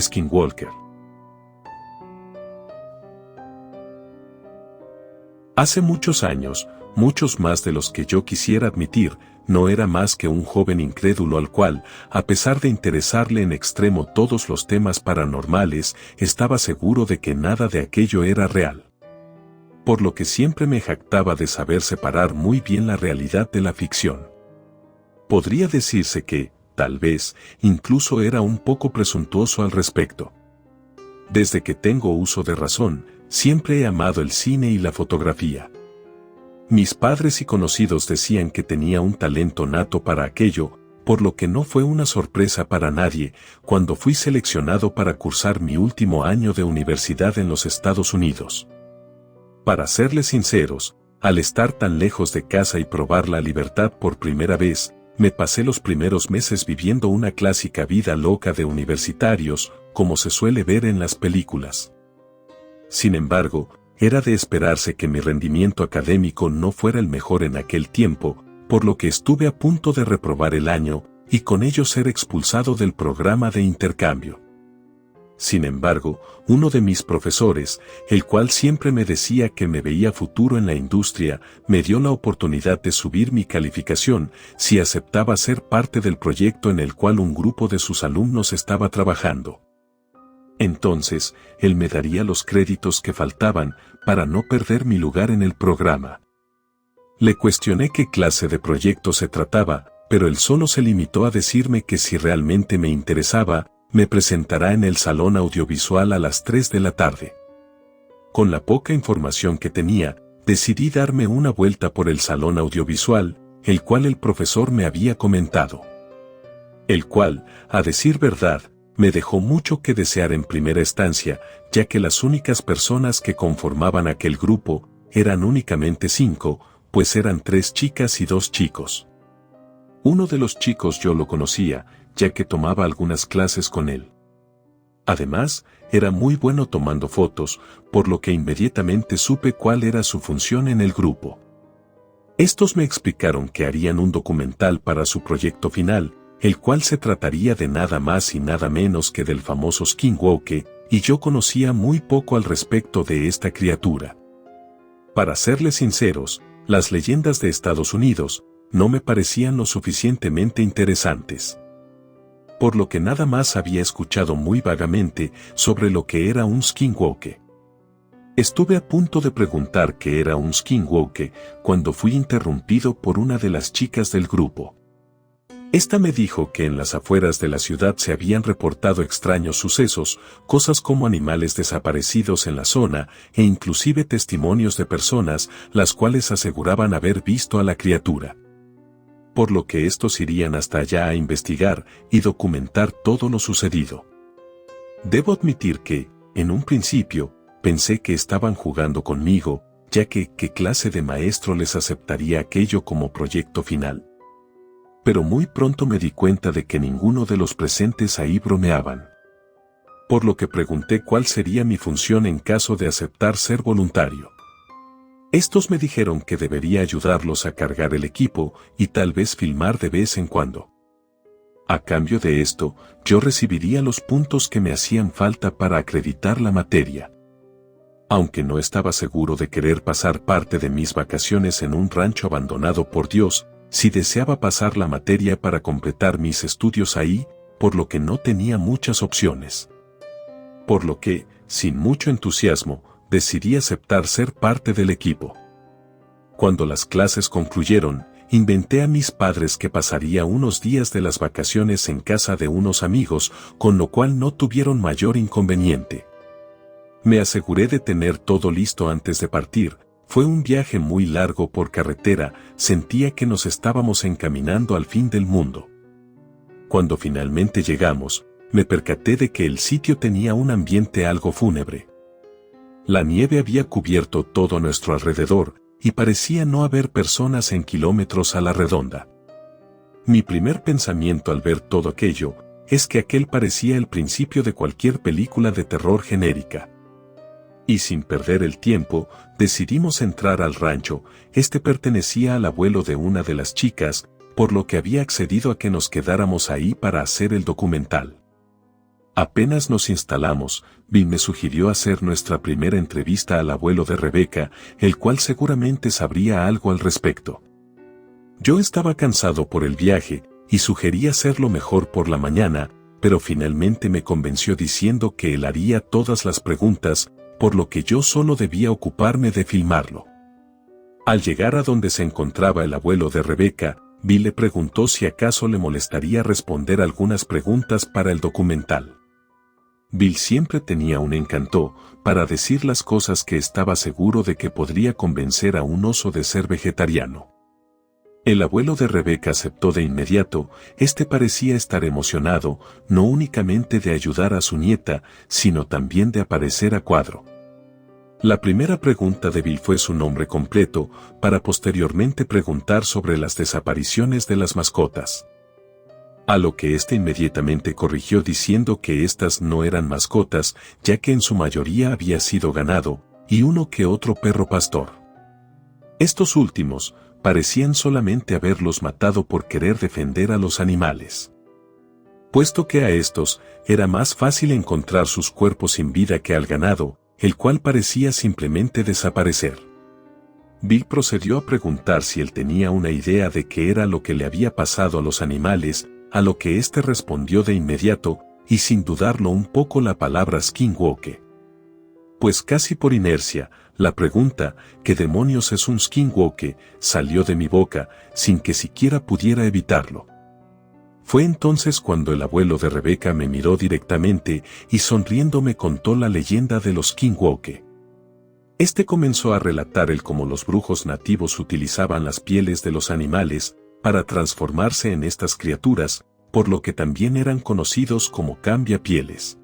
Skinwalker. Hace muchos años, muchos más de los que yo quisiera admitir, no era más que un joven incrédulo al cual, a pesar de interesarle en extremo todos los temas paranormales, estaba seguro de que nada de aquello era real. Por lo que siempre me jactaba de saber separar muy bien la realidad de la ficción. Podría decirse que, tal vez, incluso era un poco presuntuoso al respecto. Desde que tengo uso de razón, siempre he amado el cine y la fotografía. Mis padres y conocidos decían que tenía un talento nato para aquello, por lo que no fue una sorpresa para nadie cuando fui seleccionado para cursar mi último año de universidad en los Estados Unidos. Para serles sinceros, al estar tan lejos de casa y probar la libertad por primera vez, me pasé los primeros meses viviendo una clásica vida loca de universitarios, como se suele ver en las películas. Sin embargo, era de esperarse que mi rendimiento académico no fuera el mejor en aquel tiempo, por lo que estuve a punto de reprobar el año, y con ello ser expulsado del programa de intercambio. Sin embargo, uno de mis profesores, el cual siempre me decía que me veía futuro en la industria, me dio la oportunidad de subir mi calificación si aceptaba ser parte del proyecto en el cual un grupo de sus alumnos estaba trabajando. Entonces, él me daría los créditos que faltaban para no perder mi lugar en el programa. Le cuestioné qué clase de proyecto se trataba, pero él solo se limitó a decirme que si realmente me interesaba, me presentará en el salón audiovisual a las 3 de la tarde. Con la poca información que tenía, decidí darme una vuelta por el salón audiovisual, el cual el profesor me había comentado. El cual, a decir verdad, me dejó mucho que desear en primera instancia, ya que las únicas personas que conformaban aquel grupo eran únicamente 5, pues eran 3 chicas y 2 chicos. Uno de los chicos yo lo conocía, ya que tomaba algunas clases con él. Además, era muy bueno tomando fotos, por lo que inmediatamente supe cuál era su función en el grupo. Estos me explicaron que harían un documental para su proyecto final, el cual se trataría de nada más y nada menos que del famoso Skinwalker, y yo conocía muy poco al respecto de esta criatura. Para serles sinceros, las leyendas de Estados Unidos no me parecían lo suficientemente interesantes. Por lo que nada más había escuchado muy vagamente sobre lo que era un Skinwalker. Estuve a punto de preguntar qué era un Skinwalker cuando fui interrumpido por una de las chicas del grupo. Esta me dijo que en las afueras de la ciudad se habían reportado extraños sucesos, cosas como animales desaparecidos en la zona e inclusive testimonios de personas las cuales aseguraban haber visto a la criatura. Por lo que estos irían hasta allá a investigar y documentar todo lo sucedido. Debo admitir que, en un principio, pensé que estaban jugando conmigo, ya que ¿qué clase de maestro les aceptaría aquello como proyecto final? Pero muy pronto me di cuenta de que ninguno de los presentes ahí bromeaban. Por lo que pregunté cuál sería mi función en caso de aceptar ser voluntario. Estos me dijeron que debería ayudarlos a cargar el equipo y tal vez filmar de vez en cuando. A cambio de esto, yo recibiría los puntos que me hacían falta para acreditar la materia. Aunque no estaba seguro de querer pasar parte de mis vacaciones en un rancho abandonado por Dios, si deseaba pasar la materia para completar mis estudios ahí, por lo que no tenía muchas opciones. Por lo que, sin mucho entusiasmo, decidí aceptar ser parte del equipo. Cuando las clases concluyeron, inventé a mis padres que pasaría unos días de las vacaciones en casa de unos amigos, con lo cual no tuvieron mayor inconveniente. Me aseguré de tener todo listo antes de partir. Fue un viaje muy largo por carretera, sentía que nos estábamos encaminando al fin del mundo. Cuando finalmente llegamos, me percaté de que el sitio tenía un ambiente algo fúnebre. La nieve había cubierto todo a nuestro alrededor, y parecía no haber personas en kilómetros a la redonda. Mi primer pensamiento al ver todo aquello, es que aquel parecía el principio de cualquier película de terror genérica. Y sin perder el tiempo, decidimos entrar al rancho. Este pertenecía al abuelo de una de las chicas, por lo que había accedido a que nos quedáramos ahí para hacer el documental. Apenas nos instalamos, Bill me sugirió hacer nuestra primera entrevista al abuelo de Rebeca, el cual seguramente sabría algo al respecto. Yo estaba cansado por el viaje, y sugerí hacerlo mejor por la mañana, pero finalmente me convenció diciendo que él haría todas las preguntas, por lo que yo solo debía ocuparme de filmarlo. Al llegar a donde se encontraba el abuelo de Rebeca, Bill le preguntó si acaso le molestaría responder algunas preguntas para el documental. Bill siempre tenía un encanto para decir las cosas que estaba seguro de que podría convencer a un oso de ser vegetariano. El abuelo de Rebeca aceptó de inmediato. Parecía estar emocionado, no únicamente de ayudar a su nieta, sino también de aparecer a cuadro. La primera pregunta de Bill fue su nombre completo, para posteriormente preguntar sobre las desapariciones de las mascotas. A lo que inmediatamente corrigió diciendo que estas no eran mascotas, ya que en su mayoría había sido ganado, y uno que otro perro pastor. Estos últimos parecían solamente haberlos matado por querer defender a los animales. Puesto que a estos era más fácil encontrar sus cuerpos sin vida que al ganado, el cual parecía simplemente desaparecer. Bill procedió a preguntar si él tenía una idea de qué era lo que le había pasado a los animales, a lo que respondió de inmediato, y sin dudarlo un poco, la palabra skinwalker. Pues casi por inercia, la pregunta, ¿qué demonios es un skinwalker?, salió de mi boca, sin que siquiera pudiera evitarlo. Fue entonces cuando el abuelo de Rebeca me miró directamente y sonriendo me contó la leyenda de los skinwalker. Comenzó a relatar cómo los brujos nativos utilizaban las pieles de los animales para transformarse en estas criaturas, por lo que también eran conocidos como cambiapieles.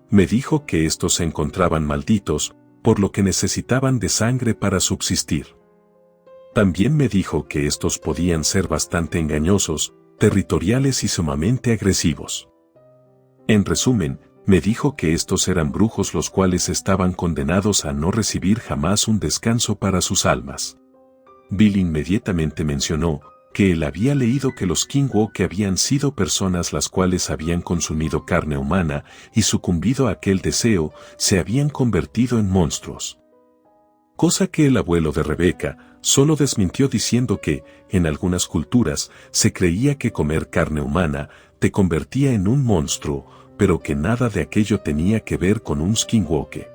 Me dijo que estos se encontraban malditos, por lo que necesitaban de sangre para subsistir. También me dijo que estos podían ser bastante engañosos, territoriales y sumamente agresivos. En resumen, me dijo que estos eran brujos los cuales estaban condenados a no recibir jamás un descanso para sus almas. Bill inmediatamente mencionó que él había leído que los skinwalker habían sido personas las cuales habían consumido carne humana y sucumbido a aquel deseo, se habían convertido en monstruos. Cosa que el abuelo de Rebeca solo desmintió diciendo que, en algunas culturas, se creía que comer carne humana te convertía en un monstruo, pero que nada de aquello tenía que ver con un skinwalker.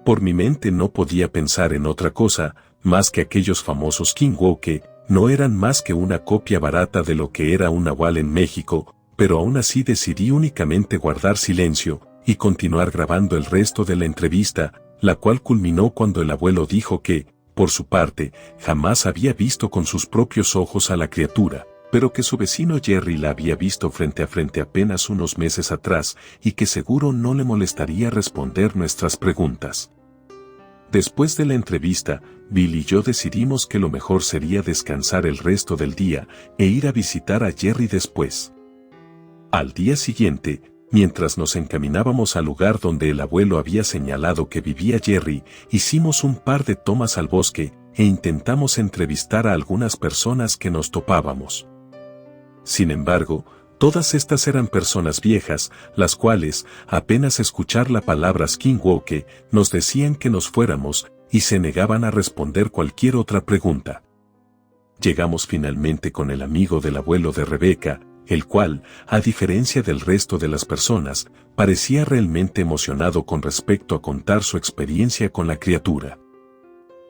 Por mi mente no podía pensar en otra cosa, más que aquellos famosos skinwalker no eran más que una copia barata de lo que era un nahual en México, pero aún así decidí únicamente guardar silencio y continuar grabando el resto de la entrevista, la cual culminó cuando el abuelo dijo que, por su parte, jamás había visto con sus propios ojos a la criatura, pero que su vecino Jerry la había visto frente a frente apenas unos meses atrás y que seguro no le molestaría responder nuestras preguntas. Después de la entrevista, Bill y yo decidimos que lo mejor sería descansar el resto del día e ir a visitar a Jerry después. Al día siguiente, mientras nos encaminábamos al lugar donde el abuelo había señalado que vivía Jerry, hicimos un par de tomas al bosque e intentamos entrevistar a algunas personas que nos topábamos. Sin embargo, todas estas eran personas viejas, las cuales, apenas escuchar la palabra skinwalker, nos decían que nos fuéramos y se negaban a responder cualquier otra pregunta. Llegamos finalmente con el amigo del abuelo de Rebeca, el cual, a diferencia del resto de las personas, parecía realmente emocionado con respecto a contar su experiencia con la criatura.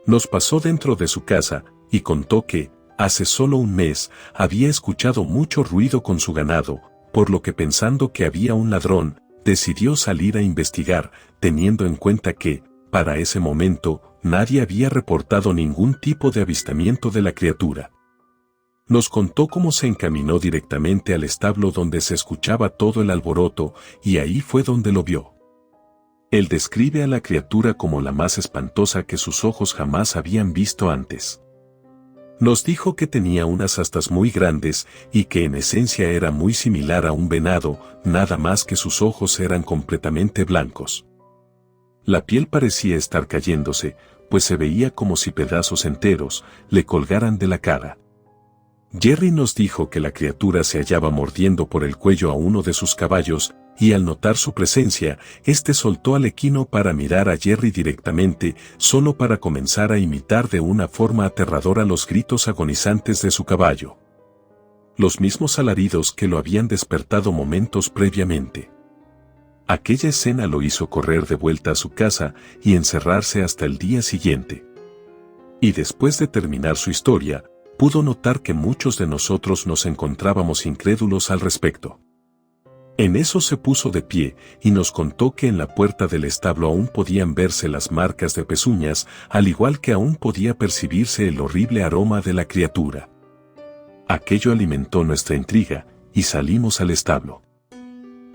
Nos pasó dentro de su casa y contó que, hace solo un mes, había escuchado mucho ruido con su ganado, por lo que pensando que había un ladrón, decidió salir a investigar, teniendo en cuenta que, para ese momento, nadie había reportado ningún tipo de avistamiento de la criatura. Nos contó cómo se encaminó directamente al establo donde se escuchaba todo el alboroto, y ahí fue donde lo vio. Él describe a la criatura como la más espantosa que sus ojos jamás habían visto antes. Nos dijo que tenía unas astas muy grandes y que en esencia era muy similar a un venado, nada más que sus ojos eran completamente blancos. La piel parecía estar cayéndose, pues se veía como si pedazos enteros le colgaran de la cara. Jerry nos dijo que la criatura se hallaba mordiendo por el cuello a uno de sus caballos y al notar su presencia, este soltó al equino para mirar a Jerry directamente, solo para comenzar a imitar de una forma aterradora los gritos agonizantes de su caballo. Los mismos alaridos que lo habían despertado momentos previamente. Aquella escena lo hizo correr de vuelta a su casa y encerrarse hasta el día siguiente. Y después de terminar su historia, pudo notar que muchos de nosotros nos encontrábamos incrédulos al respecto. En eso se puso de pie y nos contó que en la puerta del establo aún podían verse las marcas de pezuñas, al igual que aún podía percibirse el horrible aroma de la criatura. Aquello alimentó nuestra intriga y salimos al establo.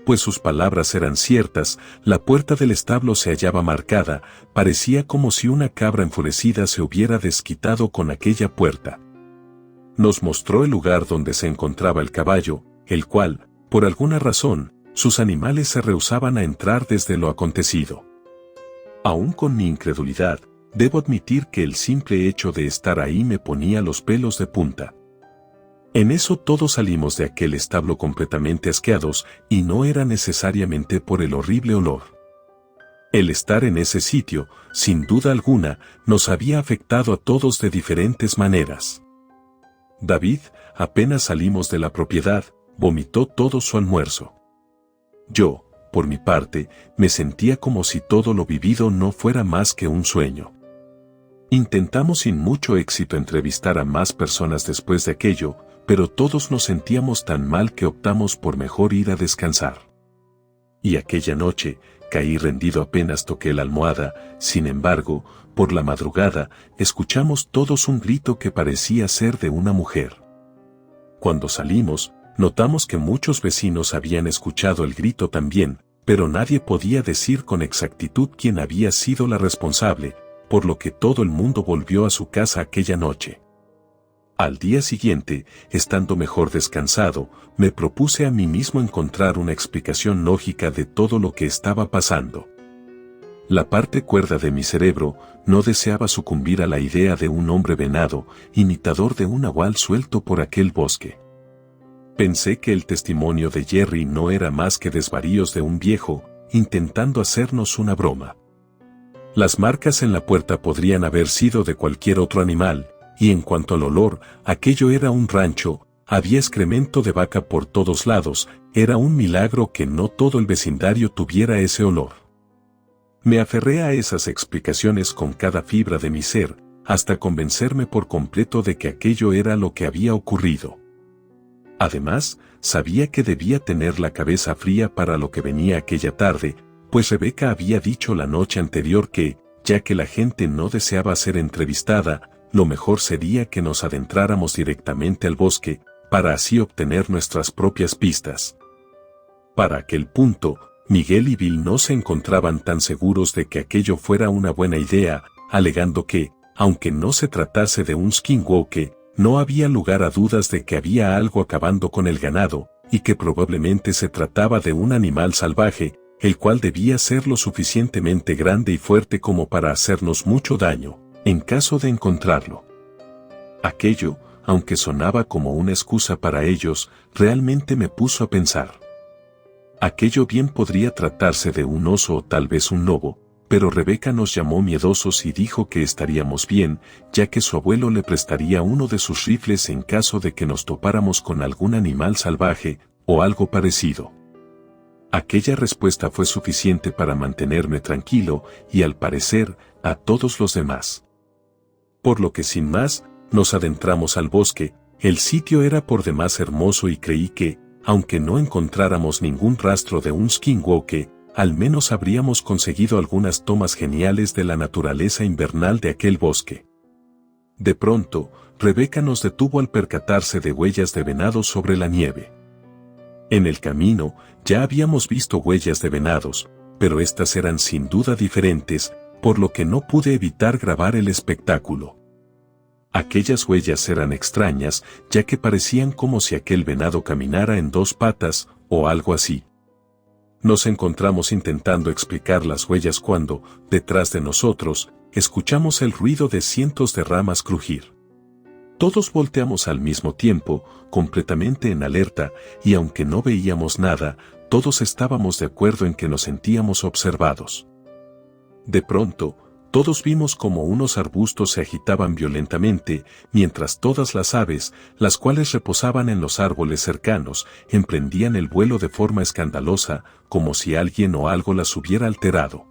Pues sus palabras eran ciertas, la puerta del establo se hallaba marcada, parecía como si una cabra enfurecida se hubiera desquitado con aquella puerta. Nos mostró el lugar donde se encontraba el caballo, el cual, por alguna razón, sus animales se rehusaban a entrar desde lo acontecido. Aún con mi incredulidad, debo admitir que el simple hecho de estar ahí me ponía los pelos de punta. En eso todos salimos de aquel establo completamente asqueados, y no era necesariamente por el horrible olor. El estar en ese sitio, sin duda alguna, nos había afectado a todos de diferentes maneras. David, apenas salimos de la propiedad, vomitó todo su almuerzo. Yo, por mi parte, me sentía como si todo lo vivido no fuera más que un sueño. Intentamos sin mucho éxito entrevistar a más personas después de aquello, pero todos nos sentíamos tan mal que optamos por mejor ir a descansar. Y aquella noche, caí rendido apenas toqué la almohada. Sin embargo, por la madrugada, escuchamos todos un grito que parecía ser de una mujer. Cuando salimos, notamos que muchos vecinos habían escuchado el grito también, pero nadie podía decir con exactitud quién había sido la responsable, por lo que todo el mundo volvió a su casa aquella noche. Al día siguiente, estando mejor descansado, me propuse a mí mismo encontrar una explicación lógica de todo lo que estaba pasando. La parte cuerda de mi cerebro no deseaba sucumbir a la idea de un hombre venado, imitador de un nahual suelto por aquel bosque. Pensé que el testimonio de Jerry no era más que desvaríos de un viejo, intentando hacernos una broma. Las marcas en la puerta podrían haber sido de cualquier otro animal, y en cuanto al olor, aquello era un rancho, había excremento de vaca por todos lados, era un milagro que no todo el vecindario tuviera ese olor. Me aferré a esas explicaciones con cada fibra de mi ser, hasta convencerme por completo de que aquello era lo que había ocurrido. Además, sabía que debía tener la cabeza fría para lo que venía aquella tarde, pues Rebeca había dicho la noche anterior que, ya que la gente no deseaba ser entrevistada, lo mejor sería que nos adentráramos directamente al bosque, para así obtener nuestras propias pistas. Para aquel punto, Miguel y Bill no se encontraban tan seguros de que aquello fuera una buena idea, alegando que, aunque no se tratase de un skinwalker, no había lugar a dudas de que había algo acabando con el ganado, y que probablemente se trataba de un animal salvaje, el cual debía ser lo suficientemente grande y fuerte como para hacernos mucho daño, en caso de encontrarlo. Aquello, aunque sonaba como una excusa para ellos, realmente me puso a pensar. Aquello bien podría tratarse de un oso o tal vez un lobo, pero Rebeca nos llamó miedosos y dijo que estaríamos bien, ya que su abuelo le prestaría uno de sus rifles en caso de que nos topáramos con algún animal salvaje, o algo parecido. Aquella respuesta fue suficiente para mantenerme tranquilo, y al parecer, a todos los demás. Por lo que sin más, nos adentramos al bosque. El sitio era por demás hermoso y creí que, aunque no encontráramos ningún rastro de un skinwalker, al menos habríamos conseguido algunas tomas geniales de la naturaleza invernal de aquel bosque. De pronto, Rebeca nos detuvo al percatarse de huellas de venado sobre la nieve. En el camino, ya habíamos visto huellas de venados, pero estas eran sin duda diferentes, por lo que no pude evitar grabar el espectáculo. Aquellas huellas eran extrañas, ya que parecían como si aquel venado caminara en dos patas, o algo así. Nos encontramos intentando explicar las huellas cuando, detrás de nosotros, escuchamos el ruido de cientos de ramas crujir. Todos volteamos al mismo tiempo, completamente en alerta, y aunque no veíamos nada, todos estábamos de acuerdo en que nos sentíamos observados. De pronto, todos vimos como unos arbustos se agitaban violentamente, mientras todas las aves, las cuales reposaban en los árboles cercanos, emprendían el vuelo de forma escandalosa, como si alguien o algo las hubiera alterado.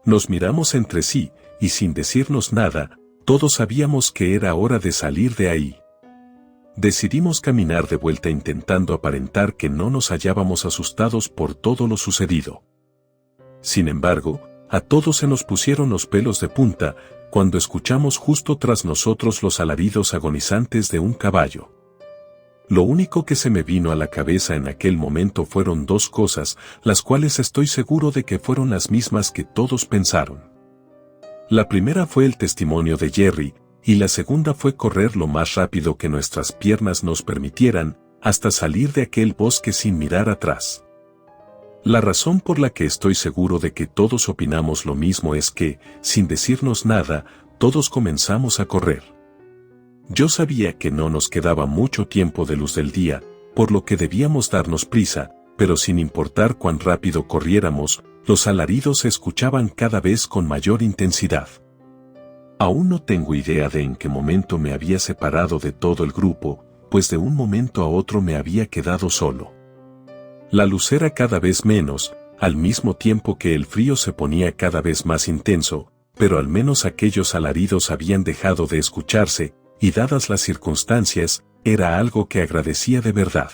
Nos miramos entre sí, y sin decirnos nada, todos sabíamos que era hora de salir de ahí. Decidimos caminar de vuelta intentando aparentar que no nos hallábamos asustados por todo lo sucedido. Sin embargo, a todos se nos pusieron los pelos de punta cuando escuchamos justo tras nosotros los alaridos agonizantes de un caballo. Lo único que se me vino a la cabeza en aquel momento fueron dos cosas, las cuales estoy seguro de que fueron las mismas que todos pensaron. La primera fue el testimonio de Jerry, y la segunda fue correr lo más rápido que nuestras piernas nos permitieran, hasta salir de aquel bosque sin mirar atrás. La razón por la que estoy seguro de que todos opinamos lo mismo es que, sin decirnos nada, todos comenzamos a correr. Yo sabía que no nos quedaba mucho tiempo de luz del día, por lo que debíamos darnos prisa, pero sin importar cuán rápido corriéramos, los alaridos se escuchaban cada vez con mayor intensidad. Aún no tengo idea de en qué momento me había separado de todo el grupo, pues de un momento a otro me había quedado solo. La luz era cada vez menos, al mismo tiempo que el frío se ponía cada vez más intenso, pero al menos aquellos alaridos habían dejado de escucharse, y dadas las circunstancias, era algo que agradecía de verdad.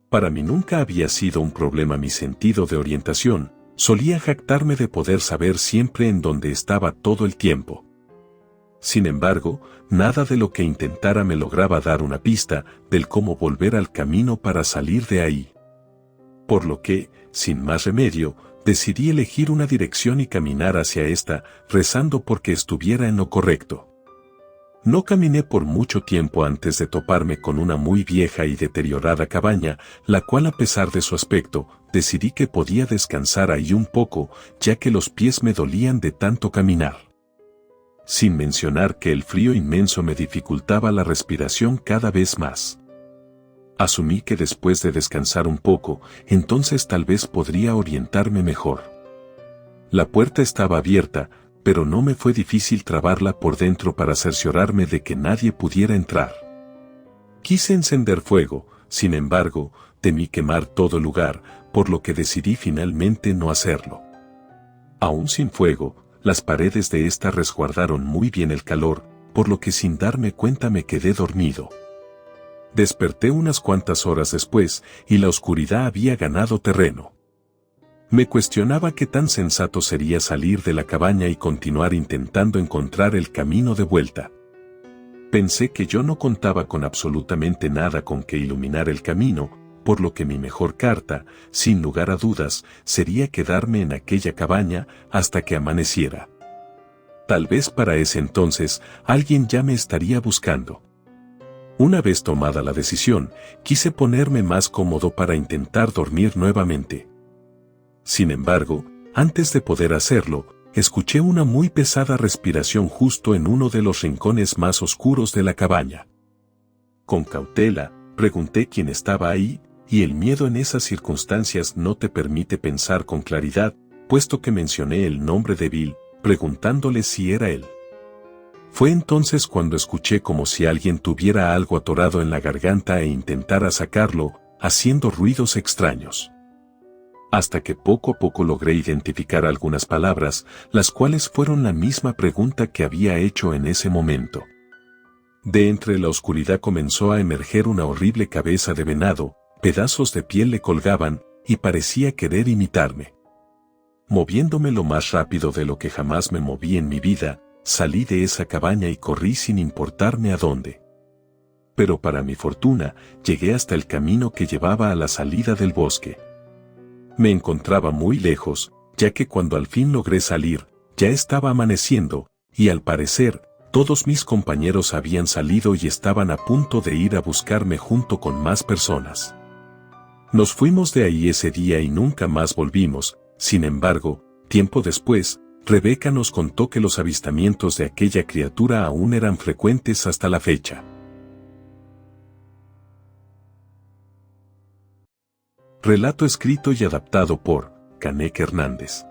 Para mí nunca había sido un problema mi sentido de orientación, solía jactarme de poder saber siempre en dónde estaba todo el tiempo. Sin embargo, nada de lo que intentara me lograba dar una pista del cómo volver al camino para salir de ahí. Por lo que, sin más remedio, decidí elegir una dirección y caminar hacia esta, rezando porque estuviera en lo correcto. No caminé por mucho tiempo antes de toparme con una muy vieja y deteriorada cabaña, la cual a pesar de su aspecto, decidí que podía descansar ahí un poco, ya que los pies me dolían de tanto caminar. Sin mencionar que el frío inmenso me dificultaba la respiración cada vez más. Asumí que después de descansar un poco, entonces tal vez podría orientarme mejor. La puerta estaba abierta, pero no me fue difícil trabarla por dentro para cerciorarme de que nadie pudiera entrar. Quise encender fuego, sin embargo, temí quemar todo el lugar, por lo que decidí finalmente no hacerlo. Aún sin fuego, las paredes de esta resguardaron muy bien el calor, por lo que sin darme cuenta me quedé dormido. Desperté unas cuantas horas después, y la oscuridad había ganado terreno. Me cuestionaba qué tan sensato sería salir de la cabaña y continuar intentando encontrar el camino de vuelta. Pensé que yo no contaba con absolutamente nada con que iluminar el camino, por lo que mi mejor carta, sin lugar a dudas, sería quedarme en aquella cabaña hasta que amaneciera. Tal vez para ese entonces, alguien ya me estaría buscando. Una vez tomada la decisión, quise ponerme más cómodo para intentar dormir nuevamente. Sin embargo, antes de poder hacerlo, escuché una muy pesada respiración justo en uno de los rincones más oscuros de la cabaña. Con cautela, pregunté quién estaba ahí, y el miedo en esas circunstancias no te permite pensar con claridad, puesto que mencioné el nombre de Bill, preguntándole si era él. Fue entonces cuando escuché como si alguien tuviera algo atorado en la garganta e intentara sacarlo, haciendo ruidos extraños. Hasta que poco a poco logré identificar algunas palabras, las cuales fueron la misma pregunta que había hecho en ese momento. De entre la oscuridad comenzó a emerger una horrible cabeza de venado, pedazos de piel le colgaban, y parecía querer imitarme. Moviéndome lo más rápido de lo que jamás me moví en mi vida, salí de esa cabaña y corrí sin importarme a dónde. Pero para mi fortuna, llegué hasta el camino que llevaba a la salida del bosque. Me encontraba muy lejos, ya que cuando al fin logré salir, ya estaba amaneciendo, y al parecer, todos mis compañeros habían salido y estaban a punto de ir a buscarme junto con más personas. Nos fuimos de ahí ese día y nunca más volvimos. Sin embargo, tiempo después, Rebeca nos contó que los avistamientos de aquella criatura aún eran frecuentes hasta la fecha. Relato escrito y adaptado por Canek Hernández.